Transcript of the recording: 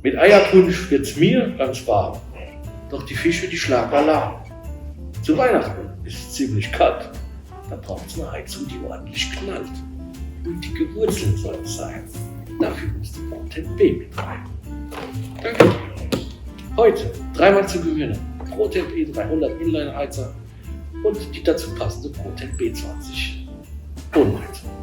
Mit Eierpunsch wird's mir ganz warm. Doch die Fische, die schlagen Alarm. Zu Weihnachten ist es ziemlich kalt. Da braucht's eine Heizung, die ordentlich knallt. Und dicke Wurzeln soll es sein. Dafür musst du ProTemp B mit rein. Danke. Heute dreimal zu gewinnen. ProTemp E300 Inline-Heizer und die dazu passende ProTemp B20 ohne Heizung.